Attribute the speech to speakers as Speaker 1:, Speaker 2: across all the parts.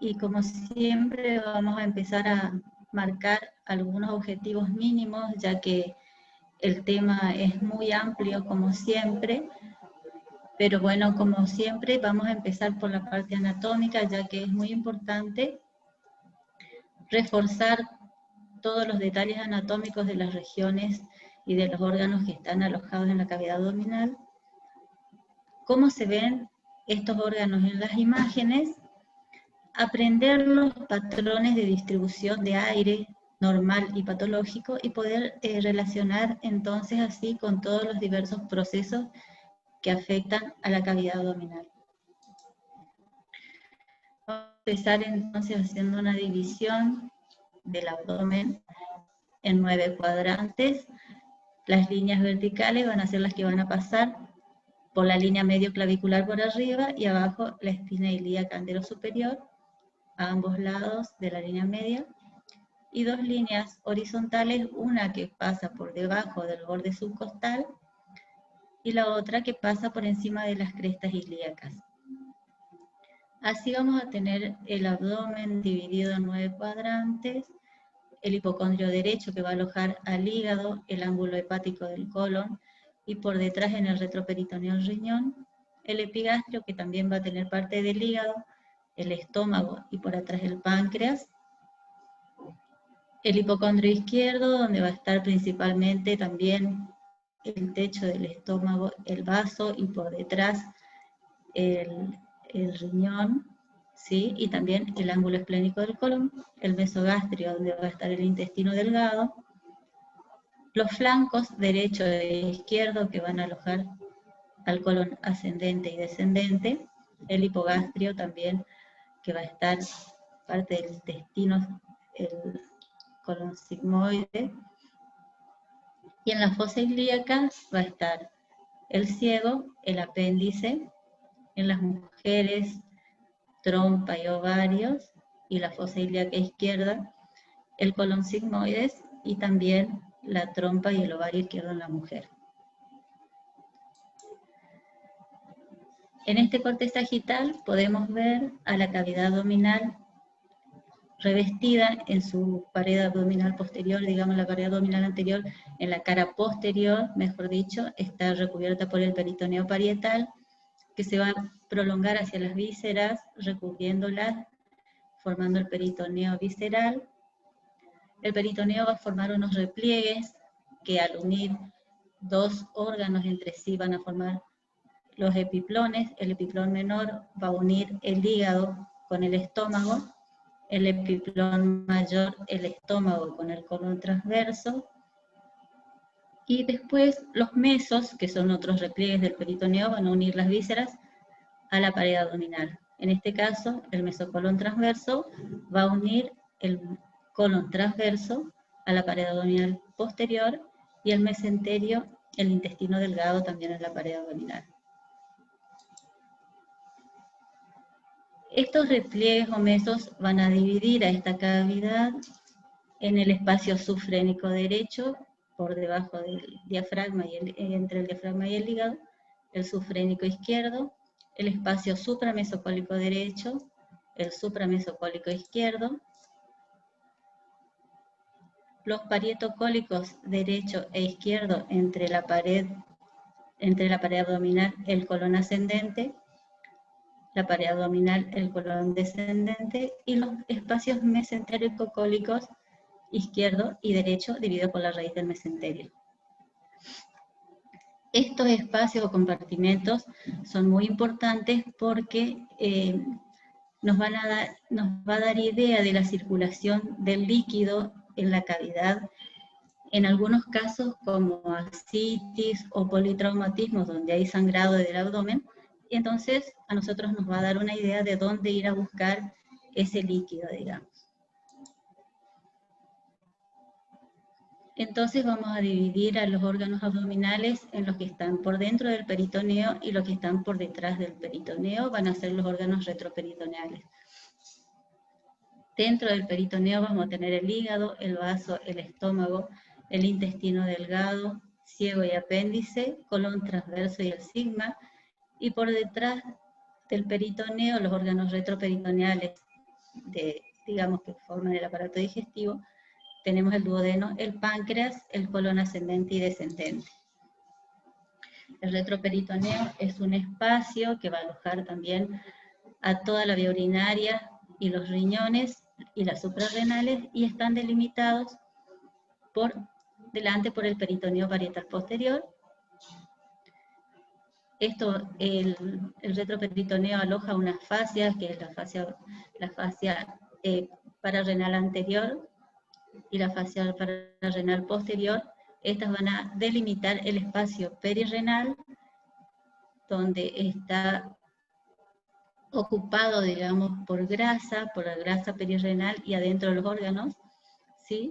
Speaker 1: y como siempre vamos a empezar a marcar algunos objetivos mínimos, ya que el tema es muy amplio como siempre, pero bueno, como siempre vamos a empezar por la parte anatómica, ya que es muy importante reforzar todos los detalles anatómicos de las regiones y de los órganos que están alojados en la cavidad abdominal. Cómo se ven estos órganos en las imágenes, aprender los patrones de distribución de aire normal y patológico y poder relacionar entonces así con todos los diversos procesos que afectan a la cavidad abdominal. Vamos a empezar entonces haciendo una división del abdomen en 9 cuadrantes. Las líneas verticales van a ser las que van a pasar por la línea medio clavicular por arriba y abajo la espina ilíaca anterosuperior a ambos lados de la línea media, y 2 líneas horizontales, una que pasa por debajo del borde subcostal y la otra que pasa por encima de las crestas ilíacas. Así vamos a tener el abdomen dividido en 9 cuadrantes, el hipocondrio derecho que va a alojar al hígado, el ángulo hepático del colon, y por detrás en el retroperitoneo el riñón, el epigastrio que también va a tener parte del hígado, el estómago y por atrás el páncreas, el hipocondrio izquierdo donde va a estar principalmente también el techo del estómago, el vaso y por detrás el riñón, ¿sí? Y también el ángulo esplénico del colon, el mesogastrio donde va a estar el intestino delgado, los flancos derecho e izquierdo que van a alojar al colon ascendente y descendente, el hipogastrio también que va a estar parte del intestino, el colon sigmoide, y en la fosa ilíaca va a estar el ciego, el apéndice, en las mujeres trompa y ovarios, y la fosa ilíaca izquierda, el colon sigmoides y también la trompa y el ovario izquierdo en la mujer. En este corte sagital podemos ver a la cavidad abdominal revestida en su pared abdominal posterior, digamos la pared abdominal anterior, en la cara posterior, mejor dicho, está recubierta por el peritoneo parietal, que se va a prolongar hacia las vísceras, recubriéndolas, formando el peritoneo visceral. El peritoneo va a formar unos repliegues que al unir 2 órganos entre sí van a formar los epiplones. El epiplón menor va a unir el hígado con el estómago, el epiplón mayor el estómago con el colon transverso, y después los mesos, que son otros repliegues del peritoneo, van a unir las vísceras a la pared abdominal. En este caso, el mesocolon transverso va a unir el colon transverso a la pared abdominal posterior y el mesenterio, el intestino delgado, también en la pared abdominal. Estos repliegues o mesos van a dividir a esta cavidad en el espacio subfrénico derecho, por debajo del diafragma y entre el diafragma y el hígado, el subfrénico izquierdo, el espacio supramesocólico derecho, el supramesocólico izquierdo, los parietocólicos derecho e izquierdo entre la pared abdominal, el colon ascendente, la pared abdominal, el colon descendente, y los espacios mesentérico-cólicos izquierdo y derecho dividido por la raíz del mesenterio. Estos espacios o compartimentos son muy importantes porque nos va a dar idea de la circulación del líquido en la cavidad, en algunos casos como ascitis o politraumatismos donde hay sangrado del abdomen, y entonces a nosotros nos va a dar una idea de dónde ir a buscar ese líquido, digamos. Entonces vamos a dividir a los órganos abdominales en los que están por dentro del peritoneo y los que están por detrás del peritoneo van a ser los órganos retroperitoneales. Dentro del peritoneo vamos a tener el hígado, el vaso, el estómago, el intestino delgado, ciego y apéndice, colon transverso y el sigma, y por detrás del peritoneo los órganos retroperitoneales digamos, que forman el aparato digestivo, tenemos el duodeno, el páncreas, el colon ascendente y descendente. El retroperitoneo es un espacio que va a alojar también a toda la vía urinaria y los riñones y las suprarrenales, y están delimitados por delante por el peritoneo parietal posterior. El retroperitoneo aloja unas fascias, que es la fascia pararrenal anterior y la fascia pararrenal posterior. Estas van a delimitar el espacio perirrenal, donde está ocupado, digamos, por la grasa perirrenal y adentro de los órganos, ¿sí?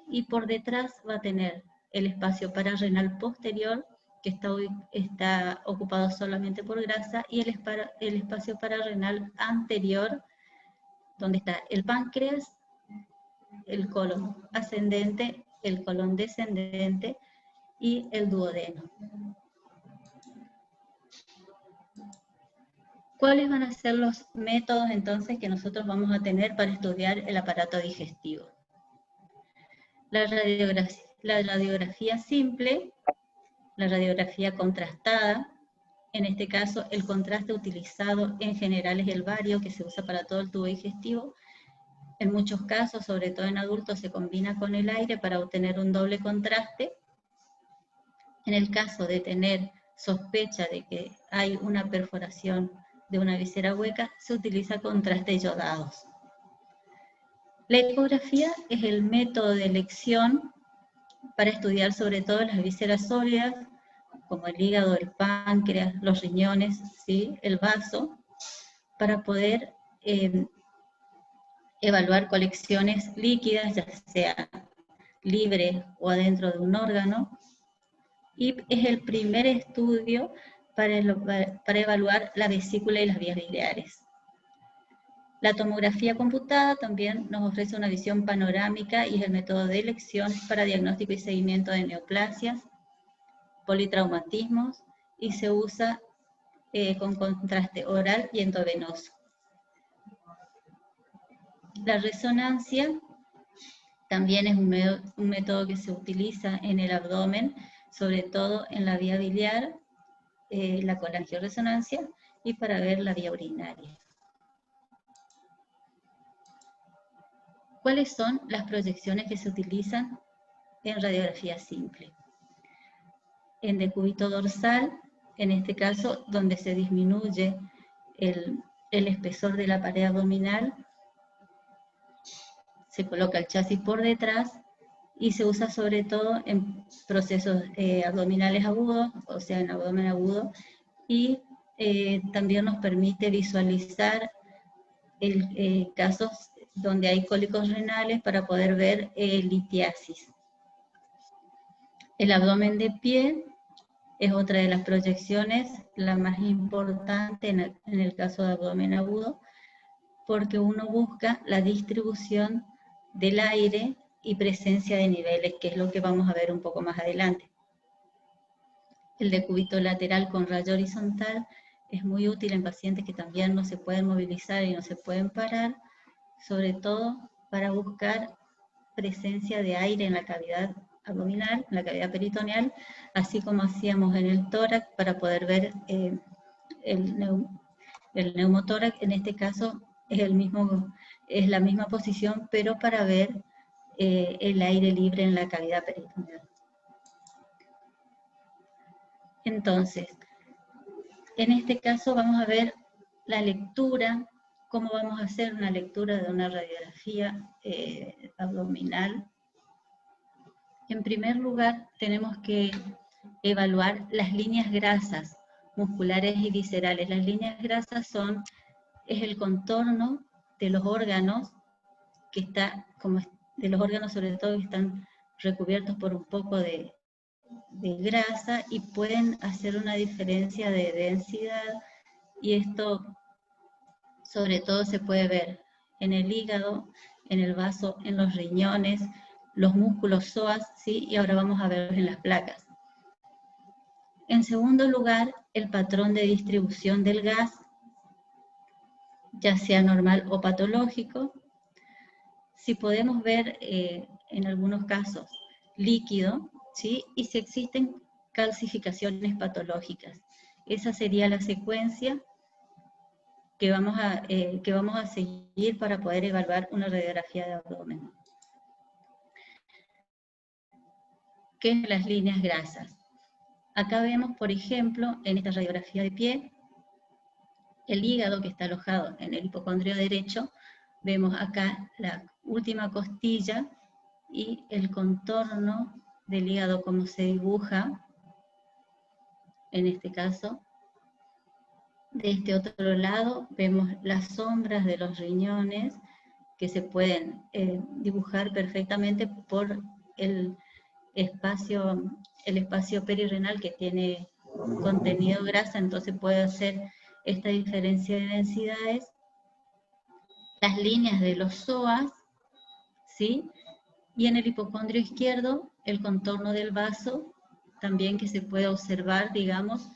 Speaker 1: Y por detrás va a tener el espacio pararrenal posterior, que está ocupado solamente por grasa, y el espacio pararrenal anterior, donde está el páncreas, el colon ascendente, el colon descendente y el duodeno. ¿Cuáles van a ser los métodos entonces que nosotros vamos a tener para estudiar el aparato digestivo? La radiografía simple, la radiografía contrastada. En este caso, el contraste utilizado en general es el bario, que se usa para todo el tubo digestivo. En muchos casos, sobre todo en adultos, se combina con el aire para obtener un doble contraste. En el caso de tener sospecha de que hay una perforación de una visera hueca, se utiliza contrastes yodados. La ecografía es el método de elección para estudiar sobre todo las vísceras sólidas, como el hígado, el páncreas, los riñones, ¿sí? El vaso, para poder evaluar colecciones líquidas, ya sea libre o adentro de un órgano, y es el primer estudio para evaluar la vesícula y las vías biliares. La tomografía computada también nos ofrece una visión panorámica y es el método de elección para diagnóstico y seguimiento de neoplasias, politraumatismos, y se usa con contraste oral y endovenoso. La resonancia también es un método que se utiliza en el abdomen, sobre todo en la vía biliar, la colangioresonancia, y para ver la vía urinaria. ¿Cuáles son las proyecciones que se utilizan en radiografía simple? En decúbito dorsal, en este caso, donde se disminuye el espesor de la pared abdominal, se coloca el chasis por detrás y se usa sobre todo en procesos abdominales agudos, o sea, en abdomen agudo, y también nos permite visualizar casos donde hay cólicos renales para poder ver litiasis. El abdomen de pie es otra de las proyecciones, la más importante en el caso de abdomen agudo, porque uno busca la distribución del aire y presencia de niveles, que es lo que vamos a ver un poco más adelante. El decúbito lateral con rayo horizontal es muy útil en pacientes que también no se pueden movilizar y no se pueden parar, sobre todo para buscar presencia de aire en la cavidad abdominal, en la cavidad peritoneal, así como hacíamos en el tórax para poder ver el neumotórax. En este caso es la misma posición, pero para ver el aire libre en la cavidad peritoneal. Entonces, en este caso vamos a ver la lectura, cómo vamos a hacer una lectura de una radiografía abdominal. En primer lugar, tenemos que evaluar las líneas grasas musculares y viscerales. Las líneas grasas es el contorno de los órganos, de los órganos sobre todo que están recubiertos por un poco de grasa y pueden hacer una diferencia de densidad, y esto sobre todo se puede ver en el hígado, en el vaso, en los riñones, los músculos psoas, ¿sí? Y ahora vamos a ver en las placas. En segundo lugar, el patrón de distribución del gas ya sea normal o patológico. Si podemos ver en algunos casos líquido, ¿sí? Y si existen calcificaciones patológicas. Esa sería la secuencia que vamos a seguir para poder evaluar una radiografía de abdomen. ¿Qué es las líneas grasas? Acá vemos, por ejemplo, en esta radiografía de pie, el hígado que está alojado en el hipocondrio derecho. Vemos acá la última costilla y el contorno del hígado como se dibuja, en este caso. De este otro lado vemos las sombras de los riñones que se pueden dibujar perfectamente por el espacio perirrenal que tiene contenido grasa, entonces puede hacer esta diferencia de densidades. Las líneas de los psoas, ¿sí? Y en el hipocondrio izquierdo, el contorno del vaso, también que se puede observar, digamos,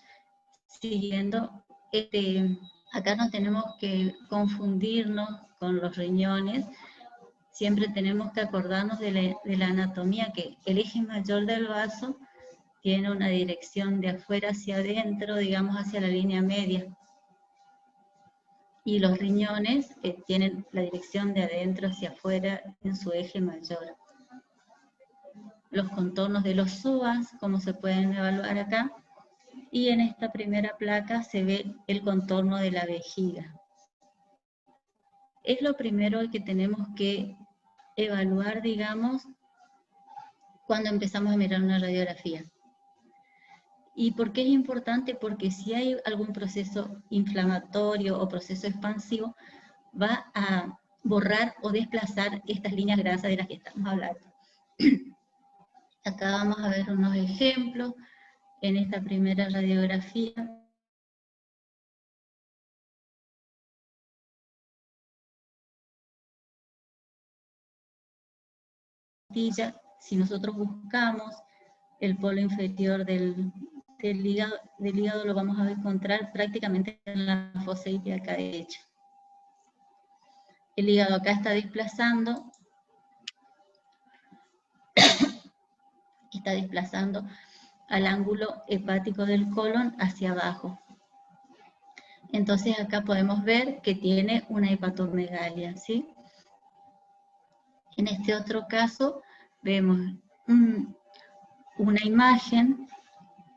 Speaker 1: siguiendo acá no tenemos que confundirnos con los riñones, siempre tenemos que acordarnos de la anatomía, que el eje mayor del vaso tiene una dirección de afuera hacia adentro, digamos hacia la línea media. Y los riñones tienen la dirección de adentro hacia afuera en su eje mayor. Los contornos de los psoas, como se pueden evaluar acá, y en esta primera placa se ve el contorno de la vejiga. Es lo primero que tenemos que evaluar, digamos, cuando empezamos a mirar una radiografía. ¿Y por qué es importante? Porque si hay algún proceso inflamatorio o proceso expansivo, va a borrar o desplazar estas líneas grasas de las que estamos hablando. Acá vamos a ver unos ejemplos en esta primera radiografía. Si nosotros buscamos el polo inferior del hígado, lo vamos a encontrar prácticamente en la fosa ilíaca derecha. El hígado acá está desplazando al ángulo hepático del colon hacia abajo. Entonces acá podemos ver que tiene una hepatomegalia, ¿sí? En este otro caso vemos una imagen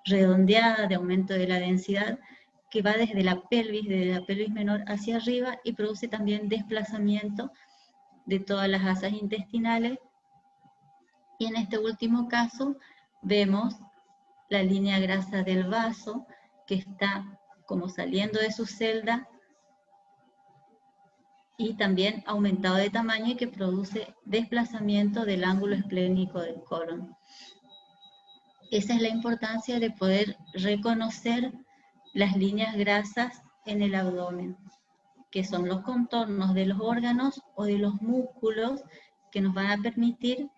Speaker 1: redondeada de aumento de la densidad que va desde la pelvis menor hacia arriba y produce también desplazamiento de todas las asas intestinales. Y en este último caso vemos la línea grasa del vaso que está como saliendo de su celda y también aumentado de tamaño y que produce desplazamiento del ángulo esplénico del colon. Esa es la importancia de poder reconocer las líneas grasas en el abdomen, que son los contornos de los órganos o de los músculos que nos van a permitir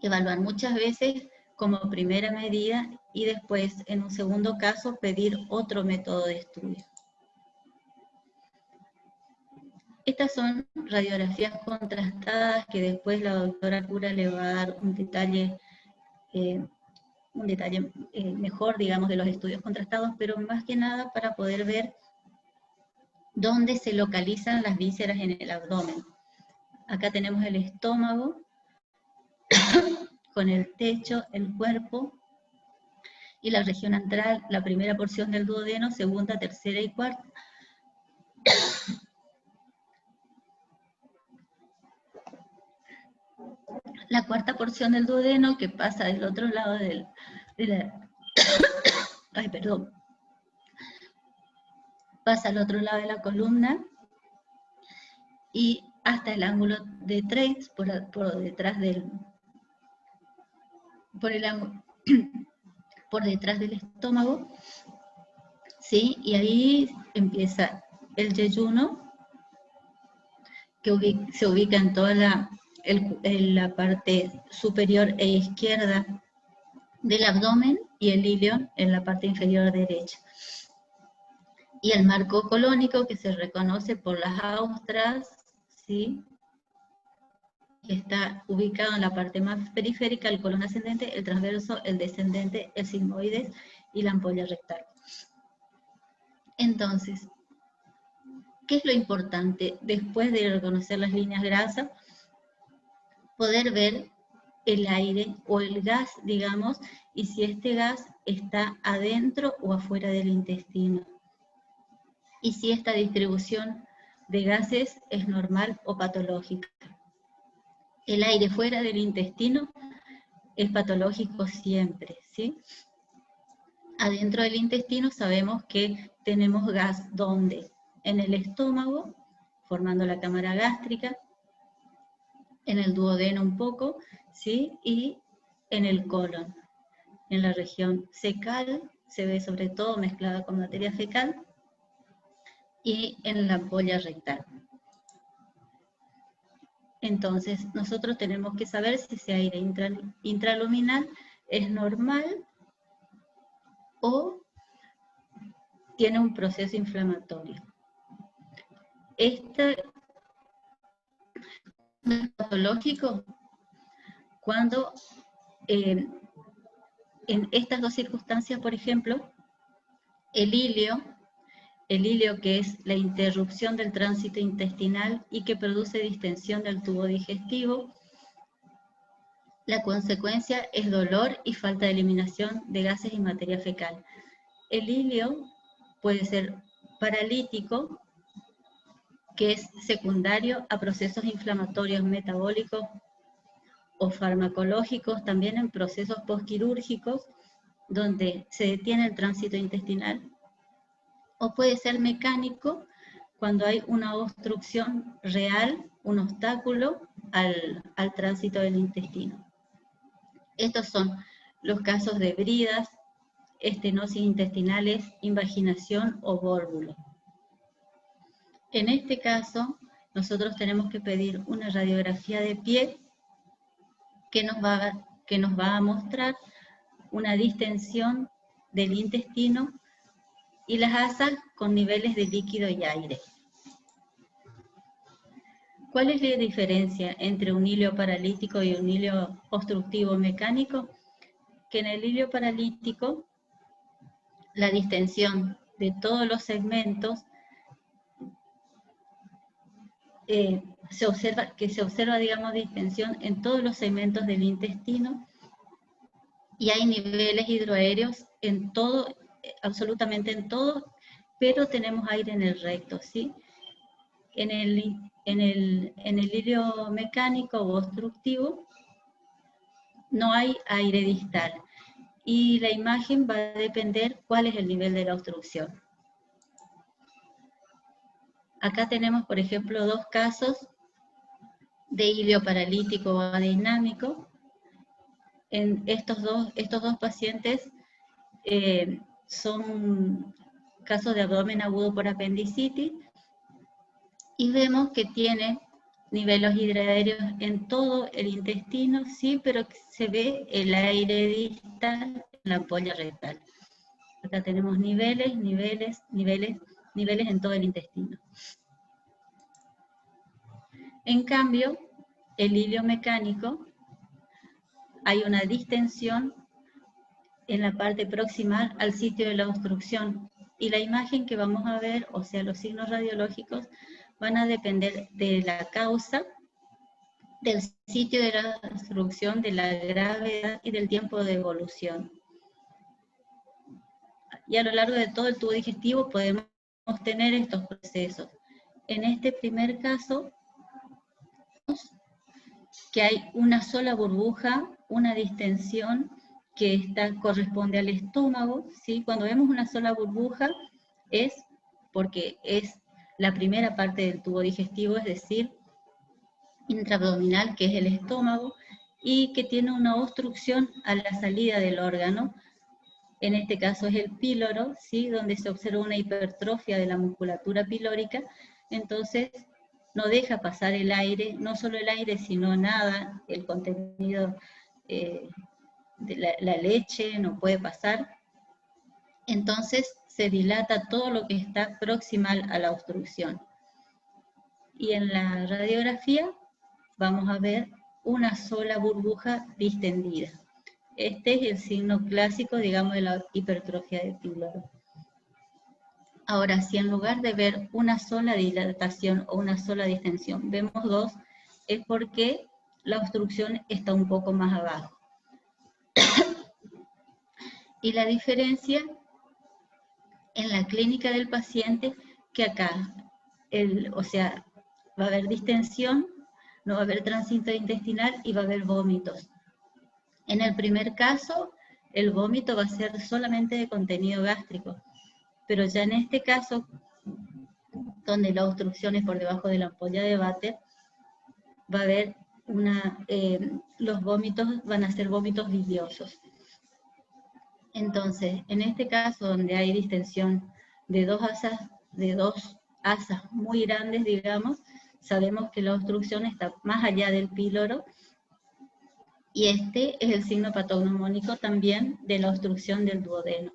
Speaker 1: evaluar muchas veces como primera medida y después, en un segundo caso, pedir otro método de estudio. Estas son radiografías contrastadas que después la doctora Cura le va a dar un detalle mejor, digamos, de los estudios contrastados, pero más que nada para poder ver dónde se localizan las vísceras en el abdomen. Acá tenemos el estómago, con el techo, el cuerpo, y la región antral, la primera porción del duodeno, segunda, tercera y cuarta. La cuarta porción del duodeno que pasa del otro lado pasa al otro lado de la columna y hasta el ángulo de Treitz por detrás del estómago, ¿sí? Y ahí empieza el yeyuno, que se ubica en toda la parte superior e izquierda del abdomen, y el ilion en la parte inferior derecha. Y el marco colónico, que se reconoce por las austras, ¿sí?, que está ubicado en la parte más periférica, el colon ascendente, el transverso, el descendente, el sigmoides y la ampolla rectal. Entonces, ¿qué es lo importante? Después de reconocer las líneas grasas, poder ver el aire o el gas, digamos, y si este gas está adentro o afuera del intestino. Y si esta distribución de gases es normal o patológica. El aire fuera del intestino es patológico siempre, ¿sí? Adentro del intestino sabemos que tenemos gas, ¿dónde? En el estómago, formando la cámara gástrica, en el duodeno un poco, ¿sí? Y en el colon, en la región fecal, se ve sobre todo mezclada con materia fecal, y en la ampolla rectal. Entonces, nosotros tenemos que saber si ese aire intraluminal es normal o tiene un proceso inflamatorio. Este es patológico cuando en estas dos circunstancias, por ejemplo, el ilio, que es la interrupción del tránsito intestinal y que produce distensión del tubo digestivo, la consecuencia es dolor y falta de eliminación de gases y materia fecal. El ilio puede ser paralítico, que es secundario a procesos inflamatorios metabólicos o farmacológicos, también en procesos postquirúrgicos, donde se detiene el tránsito intestinal, o puede ser mecánico, cuando hay una obstrucción real, un obstáculo al tránsito del intestino. Estos son los casos de bridas, estenosis intestinales, invaginación o vólvulo. En este caso, nosotros tenemos que pedir una radiografía de pie que nos va a mostrar una distensión del intestino y las asas con niveles de líquido y aire. ¿Cuál es la diferencia entre un ilio paralítico y un ilio obstructivo mecánico? Que en el ilio paralítico, la distensión de todos los segmentos se observa, digamos, distensión en todos los segmentos del intestino y hay niveles hidroaéreos en todo, absolutamente en todo, pero tenemos aire en el recto, ¿sí? En el ilio mecánico o obstructivo no hay aire distal y la imagen va a depender cuál es el nivel de la obstrucción. Acá tenemos, por ejemplo, dos casos de ilio paralítico o adinámico. En estos dos pacientes son casos de abdomen agudo por apendicitis y vemos que tiene niveles hidroaéreos en todo el intestino, sí, pero se ve el aire distal en la ampolla rectal. Acá tenemos niveles en todo el intestino. En cambio, el ilio mecánico, hay una distensión en la parte proximal al sitio de la obstrucción. Y la imagen que vamos a ver, o sea, los signos radiológicos, van a depender de la causa, del sitio de la obstrucción, de la gravedad y del tiempo de evolución. Y a lo largo de todo el tubo digestivo podemos tener estos procesos. En este primer caso, que hay una sola burbuja, una distensión que corresponde al estómago, ¿sí? Cuando vemos una sola burbuja es porque es la primera parte del tubo digestivo, es decir, intraabdominal, que es el estómago, y que tiene una obstrucción a la salida del órgano. En este caso es el píloro, ¿sí? Donde se observa una hipertrofia de la musculatura pilórica, entonces no deja pasar el aire, no solo el aire, sino nada, el contenido de la leche no puede pasar, Entonces se dilata todo lo que está proximal a la obstrucción. Y en la radiografía vamos a ver una sola burbuja distendida. Este es el signo clásico, digamos, de la hipertrofia del píloro. Ahora, si en lugar de ver una sola dilatación o una sola distensión, vemos dos, es porque la obstrucción está un poco más abajo. Y la diferencia en la clínica del paciente, que acá, o sea, va a haber distensión, no va a haber tránsito intestinal y va a haber vómitos. En el primer caso, el vómito va a ser solamente de contenido gástrico, pero ya en este caso, donde la obstrucción es por debajo de la ampolla de váter, va a haber los vómitos van a ser vómitos biliosos. Entonces, en este caso, donde hay distensión de dos asas muy grandes, digamos, sabemos que la obstrucción está más allá del píloro, y este es el signo patognomónico también de la obstrucción del duodeno,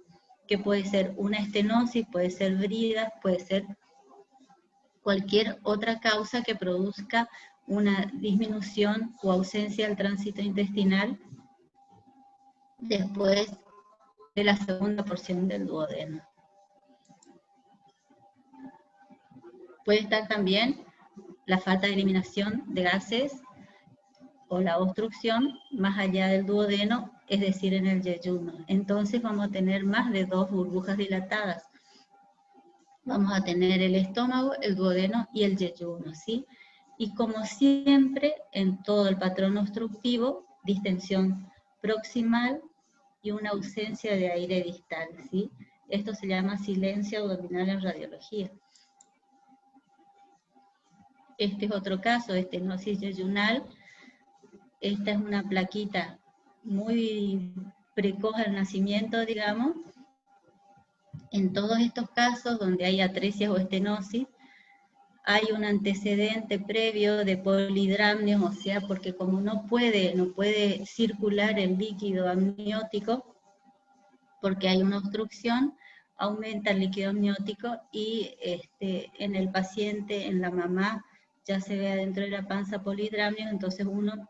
Speaker 1: que puede ser una estenosis, puede ser bridas, puede ser cualquier otra causa que produzca una disminución o ausencia del tránsito intestinal después de la segunda porción del duodeno. Puede estar también la falta de eliminación de gases o la obstrucción más allá del duodeno, es decir, en el yeyuno. Entonces vamos a tener más de dos burbujas dilatadas. Vamos a tener el estómago, el duodeno y el yeyuno, ¿sí? Y como siempre, en todo el patrón obstructivo, distensión proximal y una ausencia de aire distal, ¿sí? Esto se llama silencio abdominal en radiología. Este es otro caso de estenosis yeyunal. Esta es una plaquita muy precoz al nacimiento, digamos. En todos estos casos donde hay atresia o estenosis, hay un antecedente previo de polidramnios, o sea, porque como no puede circular el líquido amniótico, porque hay una obstrucción, aumenta el líquido amniótico y en el paciente, en la mamá, ya se ve adentro de la panza polidramnios, entonces uno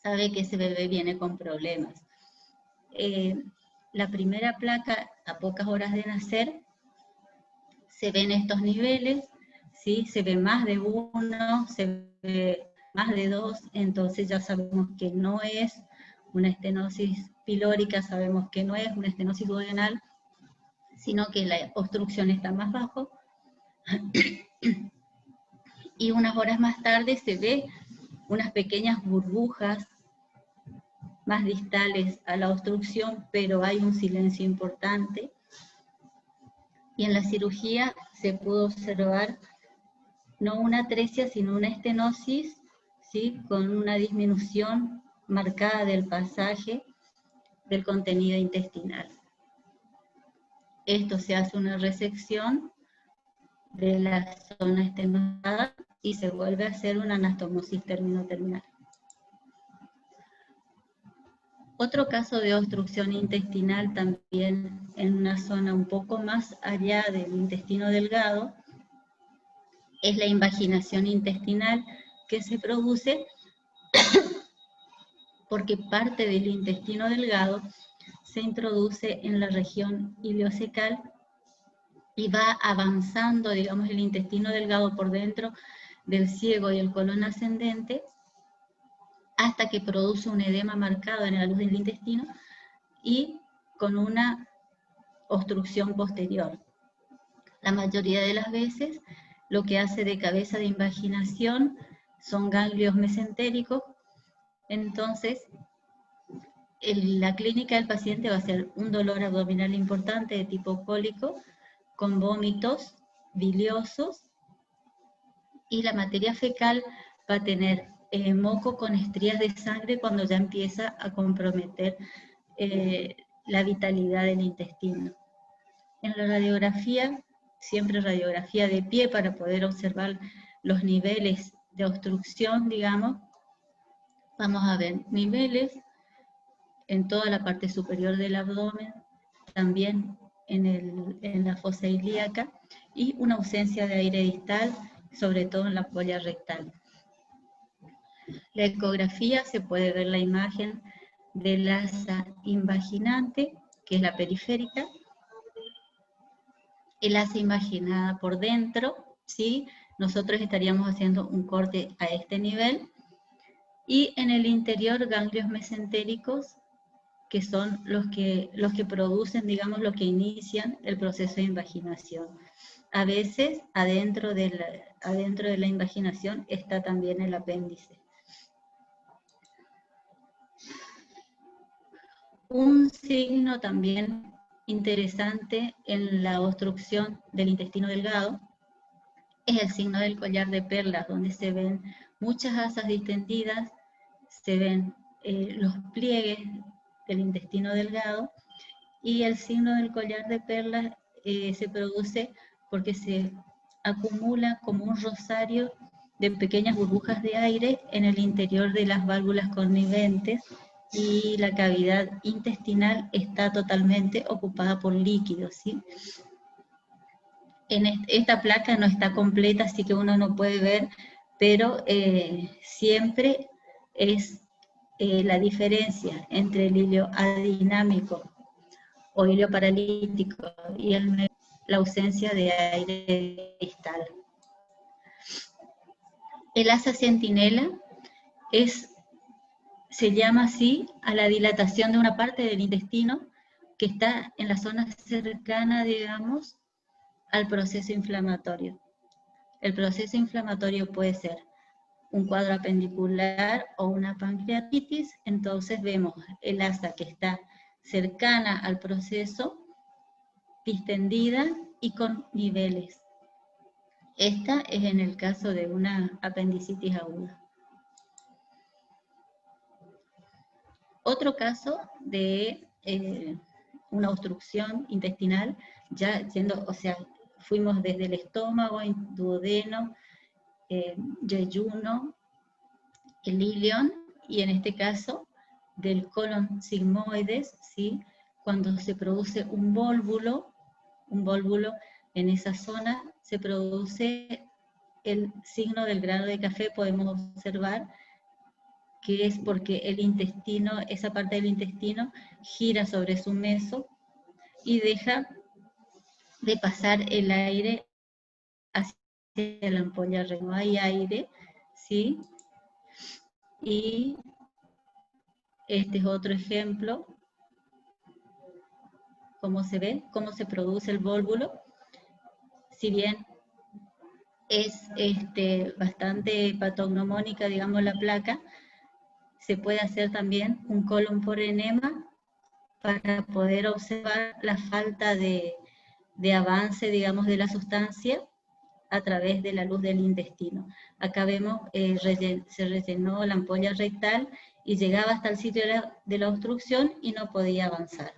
Speaker 1: sabe que ese bebé viene con problemas. La primera placa, a pocas horas de nacer, se ven estos niveles, ¿sí? Se ve más de uno, se ve más de dos, entonces ya sabemos que no es una estenosis pilórica, sabemos que no es una estenosis duodenal, sino que la obstrucción está más bajo. Y unas horas más tarde se ve unas pequeñas burbujas más distales a la obstrucción, pero hay un silencio importante. Y en la cirugía se pudo observar no una atresia, sino una estenosis, ¿sí? Con una disminución marcada del pasaje del contenido intestinal. Esto se hace una resección de la zona estenosada y se vuelve a hacer una anastomosis término-terminal. Otro caso de obstrucción intestinal también en una zona un poco más allá del intestino delgado es la invaginación intestinal, que se produce porque parte del intestino delgado se introduce en la región ileocecal y va avanzando, digamos, el intestino delgado por dentro del ciego y el colon ascendente hasta que produce un edema marcado en la luz del intestino y con una obstrucción posterior. La mayoría de las veces lo que hace de cabeza de invaginación son ganglios mesentéricos. Entonces, la clínica del paciente va a ser un dolor abdominal importante de tipo cólico, con vómitos biliosos, y la materia fecal va a tener moco con estrías de sangre cuando ya empieza a comprometer la vitalidad del intestino. En la radiografía, siempre radiografía de pie para poder observar los niveles de obstrucción, digamos, vamos a ver niveles en toda la parte superior del abdomen, también en la fosa ilíaca y una ausencia de aire distal, sobre todo en la ampolla rectal. La ecografía se puede ver la imagen del asa invaginante, que es la periférica, el asa invaginada por dentro, ¿sí? Nosotros estaríamos haciendo un corte a este nivel, y en el interior ganglios mesentéricos, que son los que producen, digamos, los que inician el proceso de invaginación. A veces, adentro de la invaginación está también el apéndice. Un signo también interesante en la obstrucción del intestino delgado es el signo del collar de perlas, donde se ven muchas asas distendidas, se ven los pliegues del intestino delgado, y el signo del collar de perlas se produce porque se acumula como un rosario de pequeñas burbujas de aire en el interior de las válvulas conniventes, y la cavidad intestinal está totalmente ocupada por líquidos, ¿sí? Esta placa no está completa, así que uno no puede ver, pero siempre es la diferencia entre el hilo adinámico o hilo paralítico y la ausencia de aire distal. El asa centinela se llama así a la dilatación de una parte del intestino que está en la zona cercana, digamos, al proceso inflamatorio. El proceso inflamatorio puede ser un cuadro apendicular o una pancreatitis, entonces vemos el asa que está cercana al proceso, distendida y con niveles. Esta es en el caso de una apendicitis aguda. Otro caso de una obstrucción intestinal, ya yendo, o sea, fuimos desde el estómago, duodeno, yeyuno, el ilion, y en este caso del colon sigmoides, ¿sí? Cuando se produce un vólvulo en esa zona, se produce el signo del grano de café, podemos observar que es porque el intestino, esa parte del intestino, gira sobre su meso y deja de pasar el aire hacia la ampolla renal. No hay aire, ¿sí? Y este es otro ejemplo, cómo se ve, cómo se produce el vólvulo. Si bien es bastante patognomónica, digamos, la placa, se puede hacer también un colon por enema para poder observar la falta de avance, digamos, de la sustancia a través de la luz del intestino. Acá vemos, se rellenó la ampolla rectal y llegaba hasta el sitio de la obstrucción y no podía avanzar.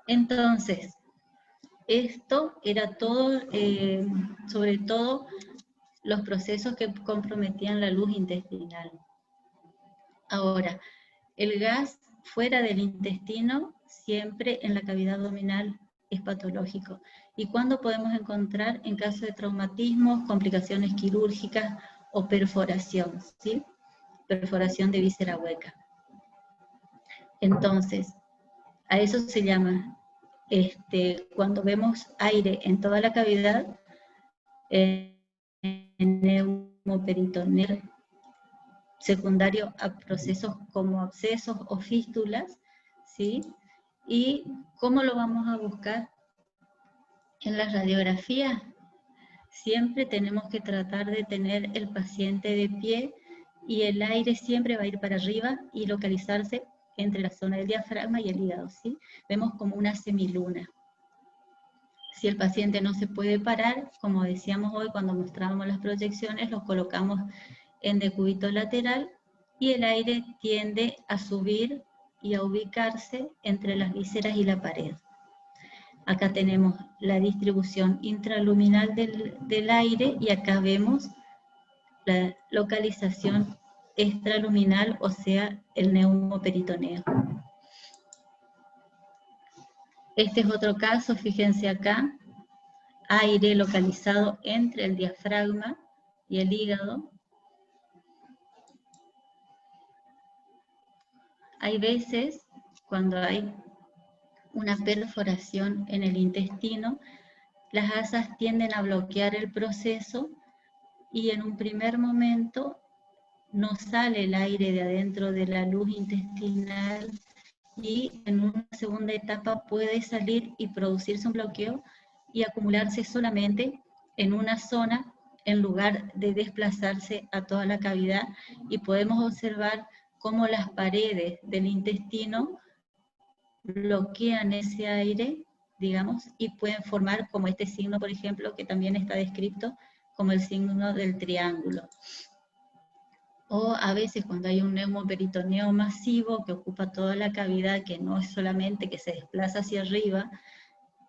Speaker 1: Entonces, esto era todo, sobre todo, los procesos que comprometían la luz intestinal. Ahora, el gas fuera del intestino, siempre en la cavidad abdominal, es patológico. ¿Y cuándo podemos encontrar? En caso de traumatismos, complicaciones quirúrgicas o perforación, ¿sí? Perforación de víscera hueca. Entonces, a eso se llama, cuando vemos aire en toda la cavidad, neumoperitoneo, secundario a procesos como abscesos o fístulas, ¿sí? ¿Y cómo lo vamos a buscar? En la radiografía siempre tenemos que tratar de tener el paciente de pie y el aire siempre va a ir para arriba y localizarse entre la zona del diafragma y el hígado, ¿sí? Vemos como una semiluna. Si el paciente no se puede parar, como decíamos hoy cuando mostrábamos las proyecciones, los colocamos en decúbito lateral y el aire tiende a subir y a ubicarse entre las vísceras y la pared. Acá tenemos la distribución intraluminal del aire y acá vemos la localización extraluminal, o sea, el neumoperitoneo. Este es otro caso, fíjense acá, aire localizado entre el diafragma y el hígado. Hay veces, cuando hay una perforación en el intestino, las asas tienden a bloquear el proceso y en un primer momento no sale el aire de adentro de la luz intestinal y en una segunda etapa puede salir y producirse un bloqueo y acumularse solamente en una zona en lugar de desplazarse a toda la cavidad, y podemos observar cómo las paredes del intestino bloquean ese aire, digamos, y pueden formar como este signo, por ejemplo, que también está descrito como el signo del triángulo. O a veces cuando hay un neumoperitoneo masivo que ocupa toda la cavidad, que no es solamente que se desplaza hacia arriba,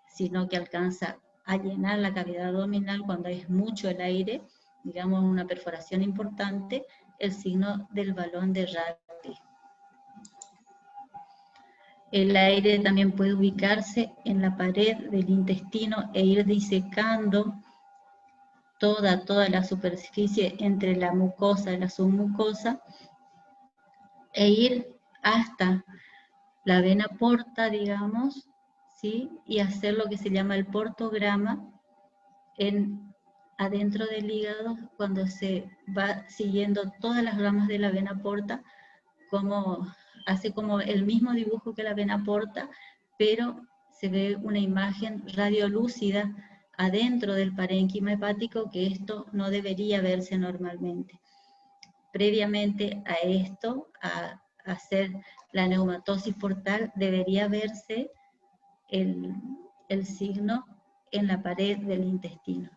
Speaker 1: sino que alcanza a llenar la cavidad abdominal cuando es mucho el aire, digamos una perforación importante, el signo del balón de Rabi. El aire también puede ubicarse en la pared del intestino e ir disecando toda la superficie entre la mucosa y la submucosa, e ir hasta la vena porta, digamos, ¿sí? Y hacer lo que se llama el portograma adentro del hígado, cuando se va siguiendo todas las ramas de la vena porta, hace como el mismo dibujo que la vena porta, pero se ve una imagen radiolúcida adentro del parénquima hepático, que esto no debería verse normalmente. Previamente a esto, a hacer la neumatosis portal, debería verse el signo en la pared del intestino.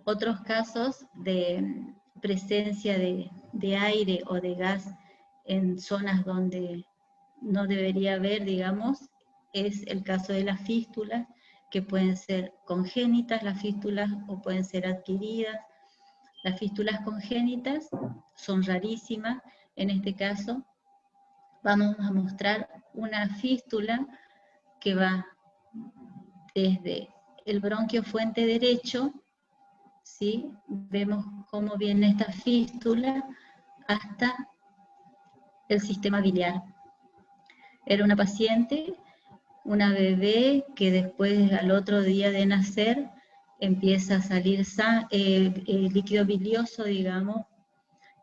Speaker 1: Otros casos de presencia de aire o de gas en zonas donde no debería haber, digamos, es el caso de las fístulas, que pueden ser congénitas las fístulas o pueden ser adquiridas. Las fístulas congénitas son rarísimas. En este caso vamos a mostrar una fístula que va desde el bronquio fuente derecho, ¿sí? Vemos cómo viene esta fístula hasta el sistema biliar. Era una paciente, una bebé, que después al otro día de nacer empieza a salir líquido bilioso, digamos,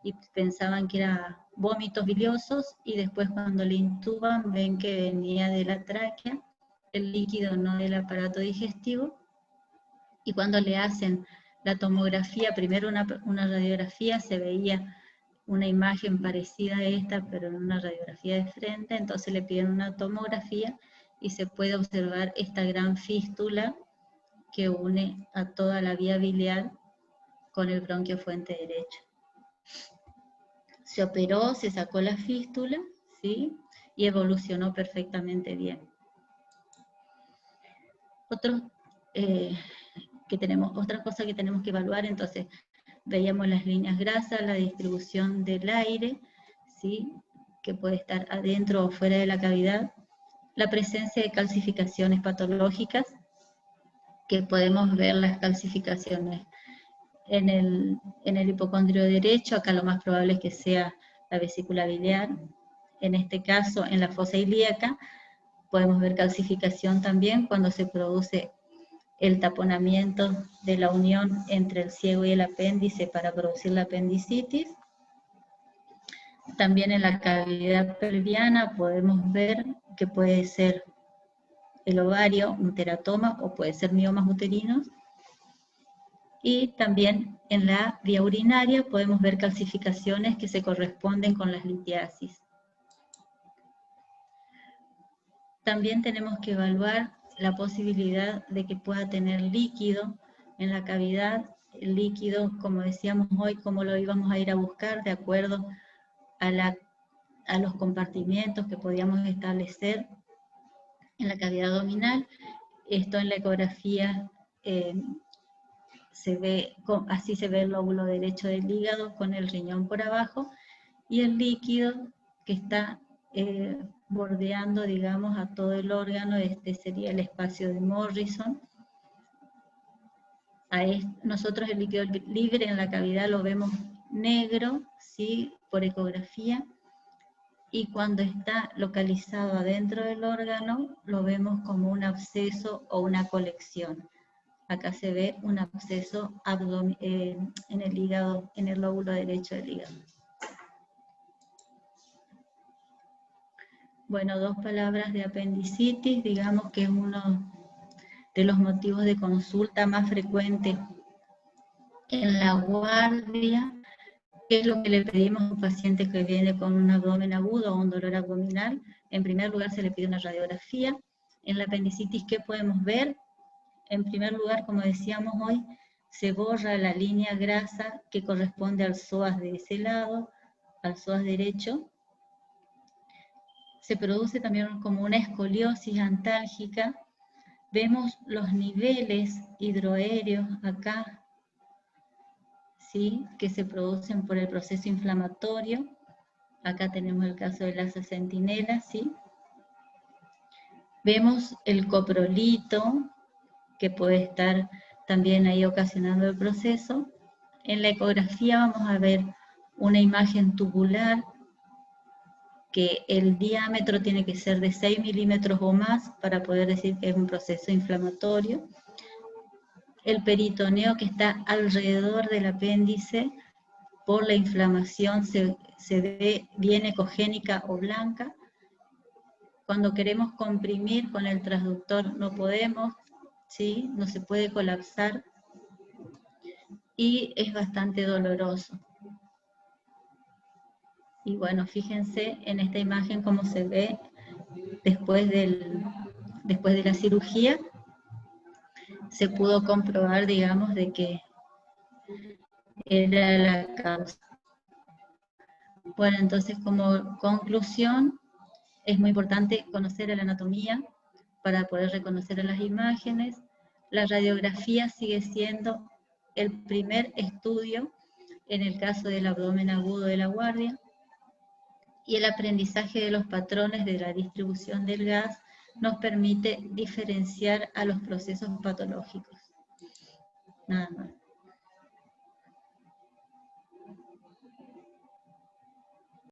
Speaker 1: y pensaban que eran vómitos biliosos, y después cuando le intuban ven que venía de la tráquea, el líquido, no del aparato digestivo, y cuando le hacen la tomografía, primero una radiografía, se veía una imagen parecida a esta, pero en una radiografía de frente, entonces le piden una tomografía y se puede observar esta gran fístula que une a toda la vía biliar con el bronquio fuente derecho. Se operó, se sacó la fístula, ¿sí? Y evolucionó perfectamente bien. Otra cosa que tenemos que evaluar, entonces, veíamos las líneas grasas, la distribución del aire, ¿sí? Que puede estar adentro o fuera de la cavidad, la presencia de calcificaciones patológicas, que podemos ver las calcificaciones en el hipocondrio derecho. Acá lo más probable es que sea la vesícula biliar. En este caso, en la fosa ilíaca, podemos ver calcificación también cuando se produce el taponamiento de la unión entre el ciego y el apéndice para producir la apendicitis. También en la cavidad pelviana podemos ver que puede ser el ovario, un teratoma, o puede ser miomas uterinos. Y también en la vía urinaria podemos ver calcificaciones que se corresponden con las litiasis. También tenemos que evaluar la posibilidad de que pueda tener líquido en la cavidad. El líquido, como decíamos hoy, cómo lo íbamos a ir a buscar de acuerdo a los compartimientos que podíamos establecer en la cavidad abdominal. Esto en la ecografía así se ve el lóbulo derecho del hígado con el riñón por abajo, y el líquido que está bordeando, digamos, a todo el órgano. Este sería el espacio de Morrison. Nosotros el líquido libre en la cavidad lo vemos negro, ¿sí?, por ecografía, y cuando está localizado adentro del órgano lo vemos como un absceso o una colección. Acá se ve un absceso en el hígado, en el lóbulo derecho del hígado. Bueno, 2 palabras de apendicitis, digamos que es uno de los motivos de consulta más frecuentes en la guardia. ¿Qué es lo que le pedimos a un paciente que viene con un abdomen agudo o un dolor abdominal? En primer lugar se le pide una radiografía. En la apendicitis, ¿qué podemos ver? En primer lugar, como decíamos hoy, se borra la línea grasa que corresponde al psoas de ese lado, al psoas derecho. Se produce también como una escoliosis antálgica. Vemos los niveles hidroaéreos acá, ¿sí?, que se producen por el proceso inflamatorio. Acá tenemos el caso de las centinelas, ¿sí? Vemos el coprolito, que puede estar también ahí ocasionando el proceso. En la ecografía vamos a ver una imagen tubular, que el diámetro tiene que ser de 6 milímetros o más para poder decir que es un proceso inflamatorio. El peritoneo que está alrededor del apéndice, por la inflamación se ve bien ecogénica o blanca. Cuando queremos comprimir con el transductor no podemos, ¿sí?, no se puede colapsar y es bastante doloroso. Y bueno, fíjense en esta imagen cómo se ve después de la cirugía. Se pudo comprobar, digamos, de que era la causa. Bueno, entonces como conclusión, es muy importante conocer la anatomía para poder reconocer las imágenes. La radiografía sigue siendo el primer estudio en el caso del abdomen agudo de la guardia, y el aprendizaje de los patrones de la distribución del gas nos permite diferenciar a los procesos patológicos. Nada más.